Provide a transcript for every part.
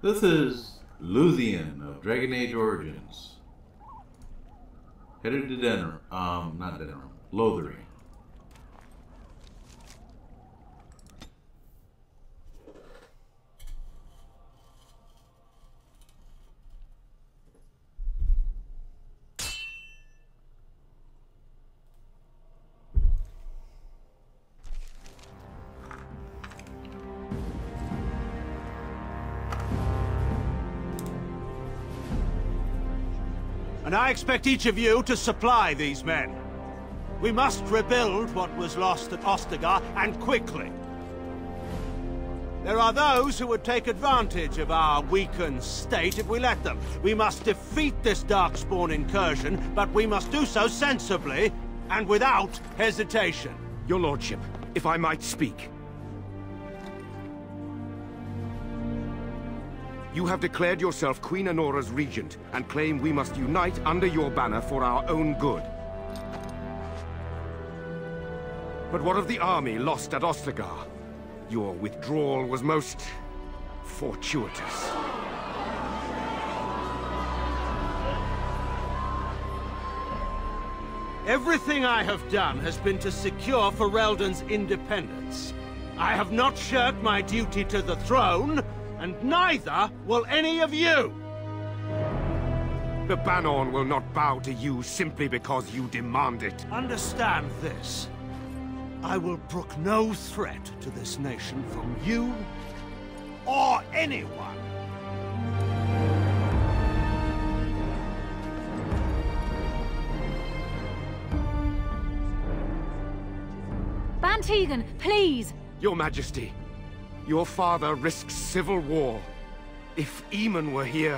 This is Luthien of Dragon Age Origins. Headed to not Denner, Lothering. And I expect each of you to supply these men. We must rebuild what was lost at Ostagar, and quickly. There are those who would take advantage of our weakened state if we let them. We must defeat this Darkspawn incursion, but we must do so sensibly and without hesitation. Your Lordship, if I might speak. You have declared yourself Queen Anora's regent, and claim we must unite under your banner for our own good. But what of the army lost at Ostagar? Your withdrawal was most fortuitous. Everything I have done has been to secure Ferelden's independence. I have not shirked my duty to the throne, and neither will any of you! The Bannorn will not bow to you simply because you demand it. Understand this. I will brook no threat to this nation from you or anyone. Bantegan, please! Your Majesty, your father risks civil war. If Eamon were here...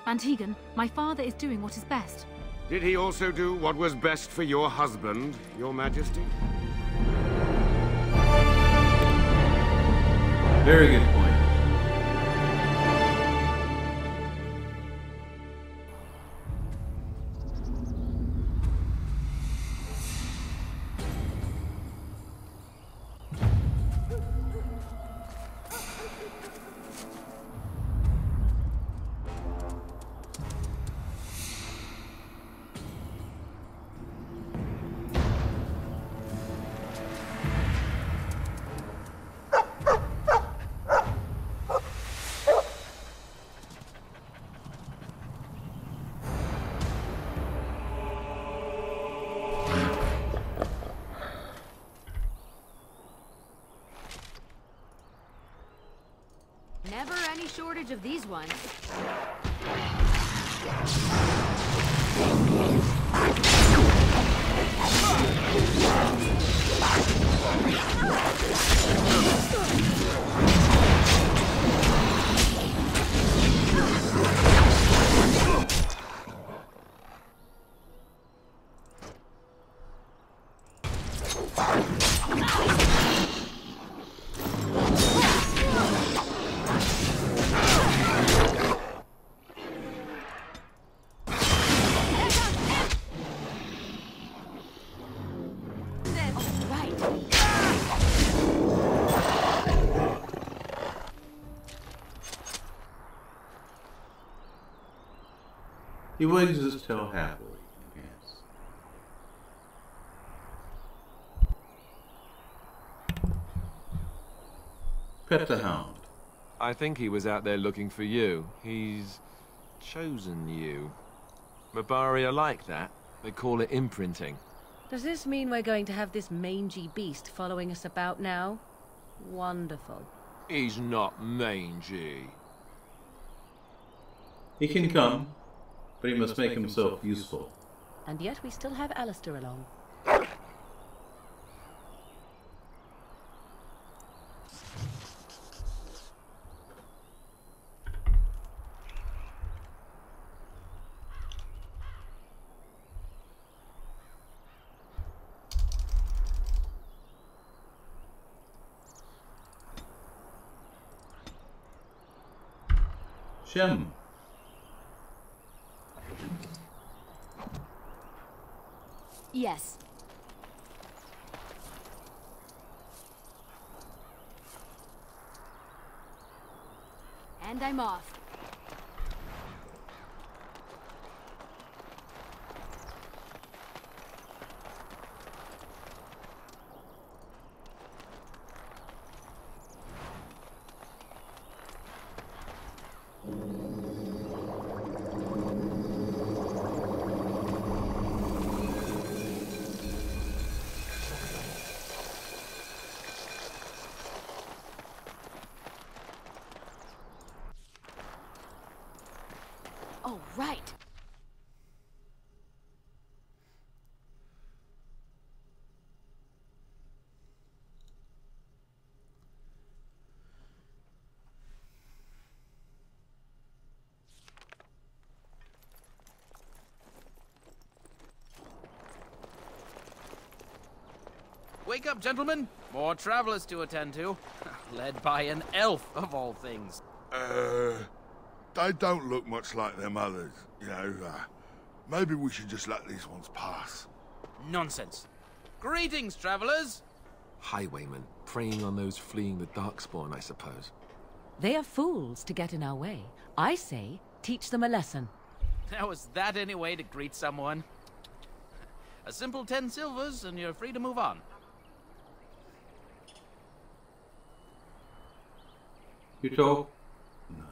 Bantegan, my father is doing what is best. Did he also do what was best for your husband, Your Majesty? Very good point. Never any shortage of these ones. He wags his tail happily, yes. Pet the hound. I think he was out there looking for you. He's chosen you. Mabari are like that. They call it imprinting. Does this mean we're going to have this mangy beast following us about now? Wonderful. He's not mangy. He can come, but he must make himself useful. And yet we still have Alistair along. Shem. Yes. And I'm off. Oh, right. Wake up, gentlemen. More travelers to attend to. Led by an elf, of all things. They don't look much like them others, you know. Maybe we should just let these ones pass. Nonsense. Greetings, travelers. Highwaymen, preying on those fleeing the Darkspawn, I suppose. They are fools to get in our way. I say, teach them a lesson. Now, is that any way to greet someone? A simple 10 silvers, and you're free to move on. You talk? No.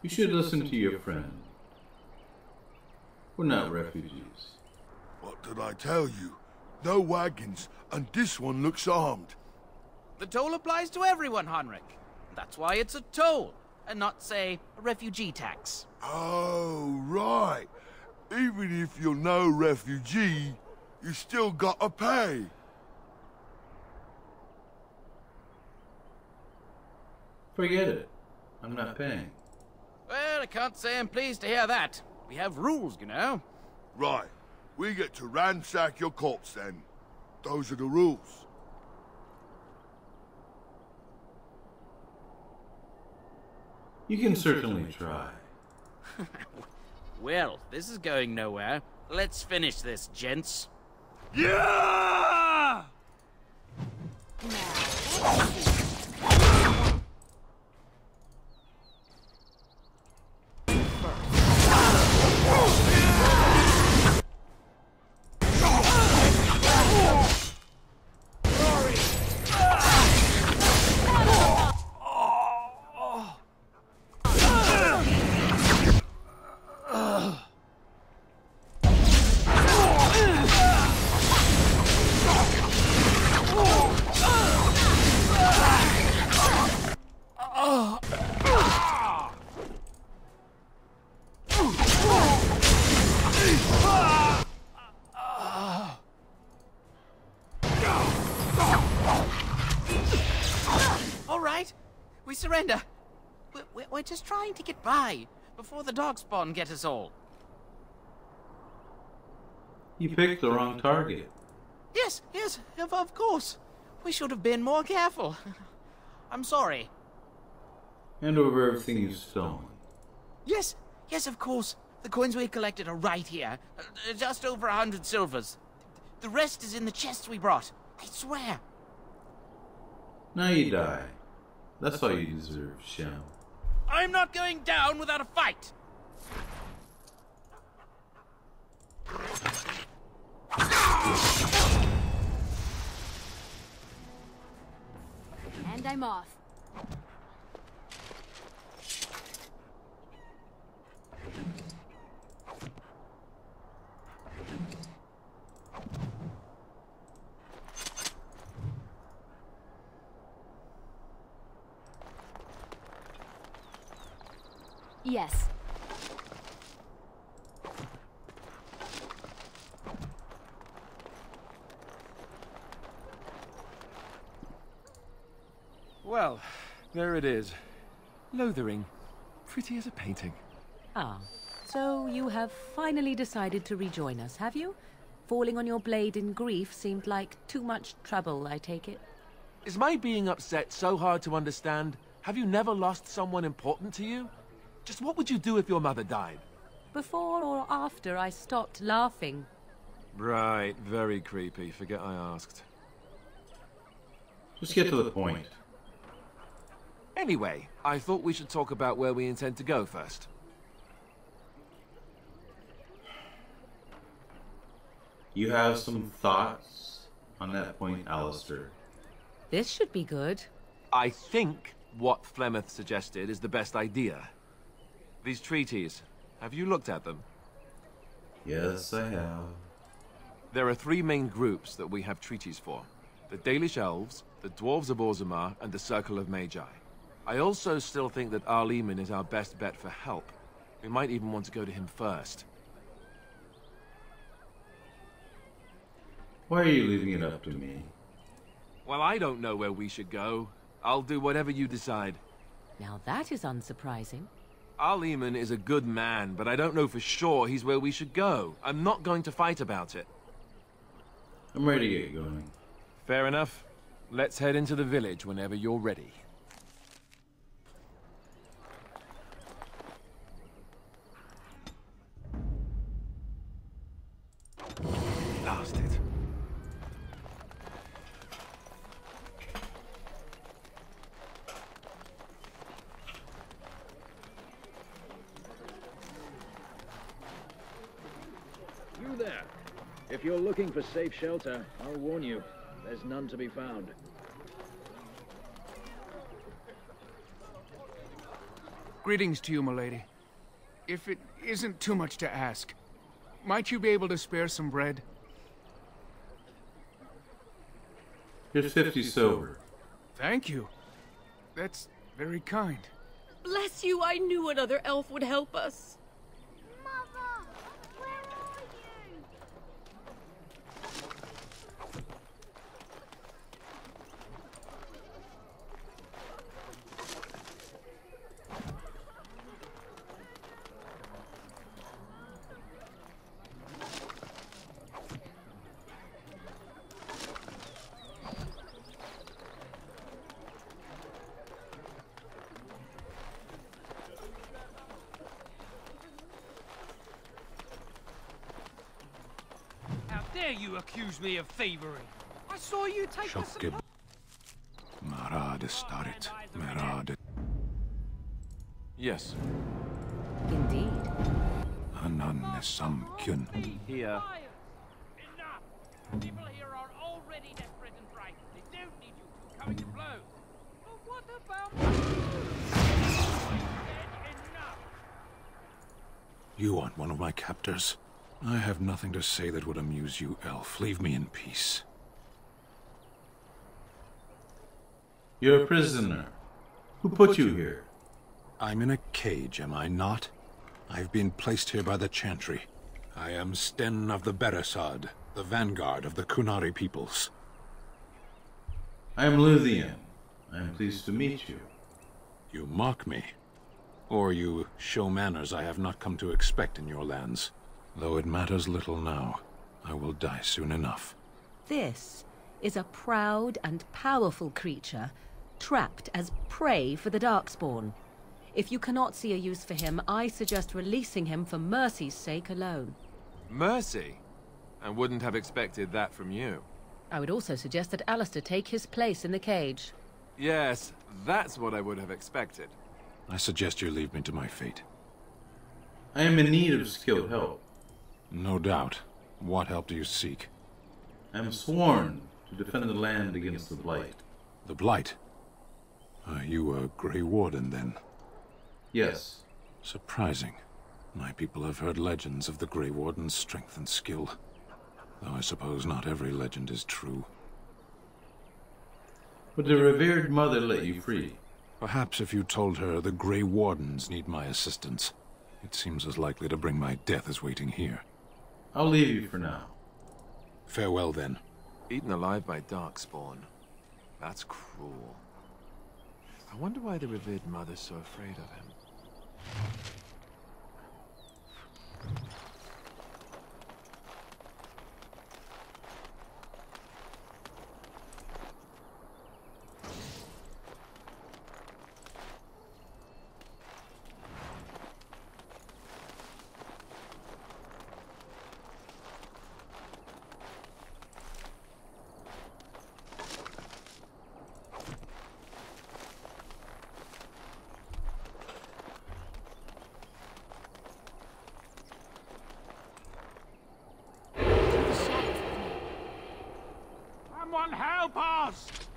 You should listen to your friend. We're not refugees. What did I tell you? No wagons, and this one looks armed. The toll applies to everyone, Heinrich. That's why it's a toll, and not, say, a refugee tax. Oh, right. Even if you're no refugee, you still gotta pay. Forget it. I'm not paying. Well, I can't say I'm pleased to hear that. We have rules, you know. Right. We get to ransack your corpse then. Those are the rules. You can certainly try. Well, this is going nowhere. Let's finish this, gents. Yeah! We surrender. We're just trying to get by before the Darkspawn get us all. You picked the wrong target. Yes, of course. We should have been more careful. I'm sorry. Hand over everything you've stolen. Yes, of course. The coins we collected are right here. Just over 100 silvers. The rest is in the chests we brought. I swear. Now you die. That's all you deserve, Sham. I'm not going down without a fight! And I'm off. Yes. Well, there it is. Lothering. Pretty as a painting. Ah, so you have finally decided to rejoin us, have you? Falling on your blade in grief seemed like too much trouble, I take it. Is my being upset so hard to understand? Have you never lost someone important to you? Just what would you do if your mother died? Before or after I stopped laughing. Right, very creepy. Forget I asked. Just get to the point. Anyway, I thought we should talk about where we intend to go first. You have some thoughts on that point, Alistair? This should be good. I think what Flemeth suggested is the best idea. These treaties, have you looked at them? Yes, I have. There are three main groups that we have treaties for. The Dalish Elves, the Dwarves of Orzammar, and the Circle of Magi. I also still think that Arleman is our best bet for help. We might even want to go to him first. Why are you leaving it up to me? Well, I don't know where we should go. I'll do whatever you decide. Now that is unsurprising. Arleman is a good man, but I don't know for sure he's where we should go. I'm not going to fight about it. I'm ready to get going. Fair enough. Let's head into the village whenever you're ready. Blast it. You there. If you're looking for safe shelter, I'll warn you, there's none to be found. Greetings to you, milady. If it isn't too much to ask, might you be able to spare some bread? Here's 50 silver. Thank you. That's very kind. Bless you, I knew another elf would help us. Mother, where are you? How dare you accuse me of thievery? I saw you take us some... Yes. Indeed. Here. Enough! People here are already desperate and frightened. They don't need you two coming to blows. But what about... I said enough! You aren't one of my captors. I have nothing to say that would amuse you, elf. Leave me in peace. You're a prisoner. Who put you here? I'm in a cage, am I not? I've been placed here by the Chantry. I am Sten of the Beresad, the vanguard of the Kunari peoples. I am Luthien. I am pleased to meet you. You mock me. Or you show manners I have not come to expect in your lands. Though it matters little now. I will die soon enough. This is a proud and powerful creature, trapped as prey for the Darkspawn. If you cannot see a use for him, I suggest releasing him for mercy's sake alone. Mercy? I wouldn't have expected that from you. I would also suggest that Alistair take his place in the cage. Yes, that's what I would have expected. I suggest you leave me to my fate. I am in need of skilled help. No doubt. What help do you seek? I am sworn to defend the land against the Blight. The Blight? Are you a Grey Warden, then? Yes. Surprising. My people have heard legends of the Grey Warden's strength and skill. Though I suppose not every legend is true. Would the revered mother let you free? Perhaps if you told her the Grey Wardens need my assistance. It seems as likely to bring my death as waiting here. I'll leave you for now. Farewell, then. Eaten alive by Darkspawn. That's cruel. I wonder why the revered mother's so afraid of him. us!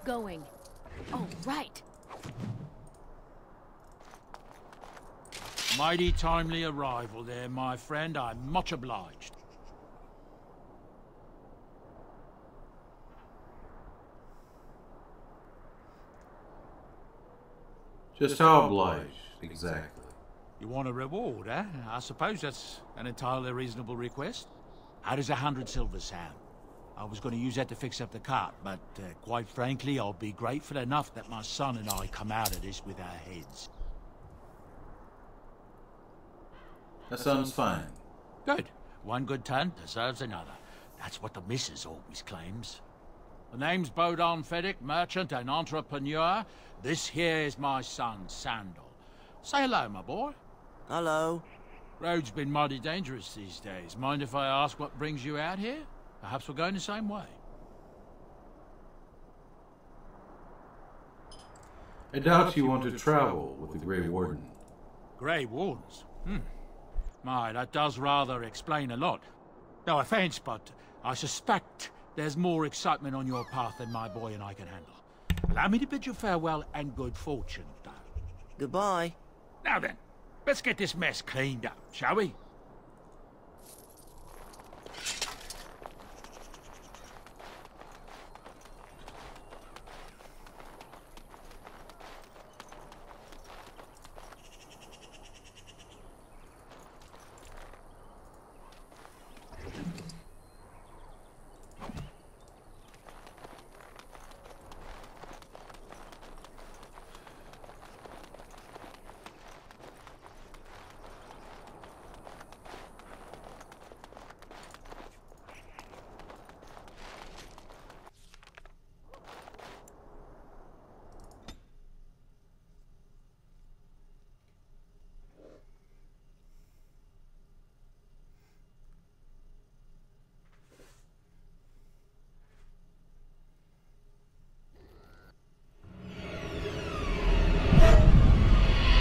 Going. Oh, right. Mighty timely arrival there, my friend. I'm much obliged. Just how obliged, exactly? You want a reward, eh? I suppose that's an entirely reasonable request. How does 100 silver sound? I was going to use that to fix up the cart, but quite frankly, I'll be grateful enough that my son and I come out of this with our heads. That sounds fine. Good. One good turn deserves another. That's what the missus always claims. The name's Bodon Feddick, merchant and entrepreneur. This here is my son, Sandal. Say hello, my boy. Hello. Road's been mighty dangerous these days. Mind if I ask what brings you out here? Perhaps we're going the same way. I doubt you want to travel with the Grey Warden. Grey Wardens? My, that does rather explain a lot. No offense, but I suspect there's more excitement on your path than my boy and I can handle. Allow me to bid you farewell and good fortune, though. Goodbye. Now then, let's get this mess cleaned up, shall we?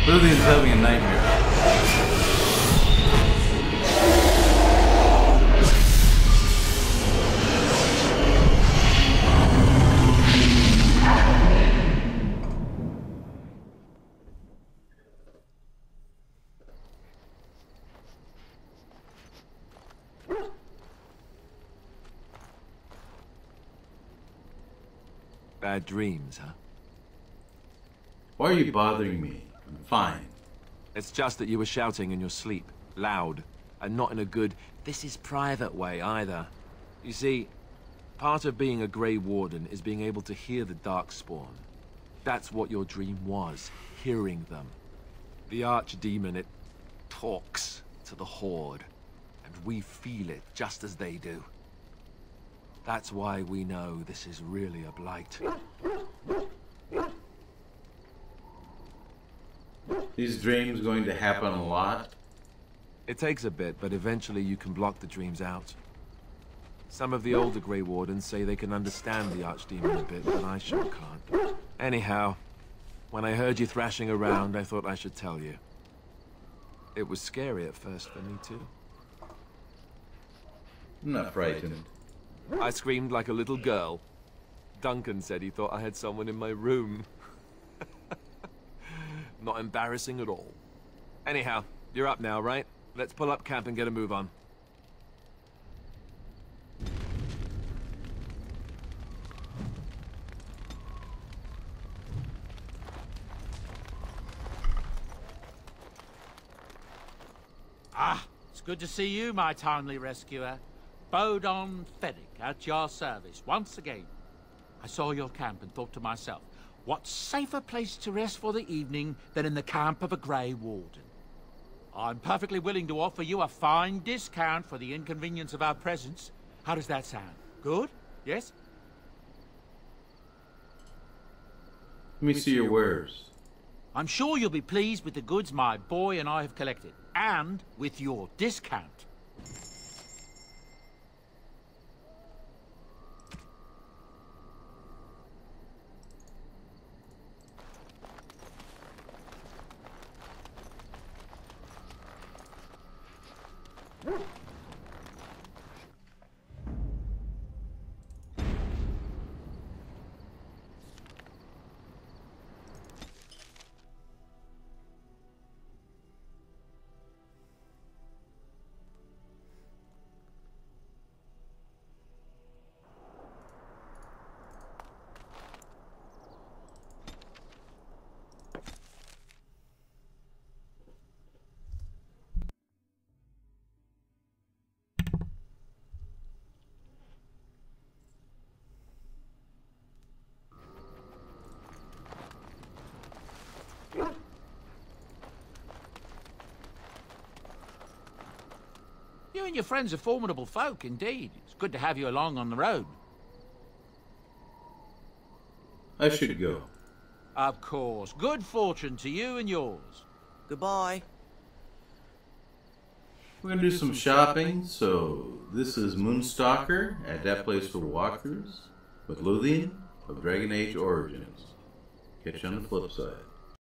Luthien's having a nightmare. Bad dreams, huh? Why are you bothering me? I'm fine. It's just that you were shouting in your sleep, loud, and not in a good, this is private way either. You see, part of being a Grey Warden is being able to hear the Darkspawn. That's what your dream was, hearing them. The Archdemon, it talks to the Horde, and we feel it just as they do. That's why we know this is really a blight. These dreams going to happen a lot? It takes a bit, but eventually you can block the dreams out. Some of the older Grey Wardens say they can understand the Archdemon a bit, but I sure can't. Anyhow, when I heard you thrashing around, I thought I should tell you. It was scary at first for me, too. I'm not frightened. I screamed like a little girl. Duncan said he thought I had someone in my room. Not embarrassing at all. Anyhow, you're up now, right? Let's pull up camp and get a move on. Ah, it's good to see you, my timely rescuer. Bodon Fennick, at your service, once again. I saw your camp and thought to myself, what safer place to rest for the evening than in the camp of a Grey Warden? I'm perfectly willing to offer you a fine discount for the inconvenience of our presence. How does that sound? Good? Yes? Let me see your wares. I'm sure you'll be pleased with the goods my boy and I have collected, and with your discount. You and your friends are formidable folk, indeed. It's good to have you along on the road. I should go. Of course. Good fortune to you and yours. Goodbye. We're gonna do some shopping, so this is Moonstalker at that place for walkthroughs with Luthien of Dragon Age Origins. Catch you on the flip side.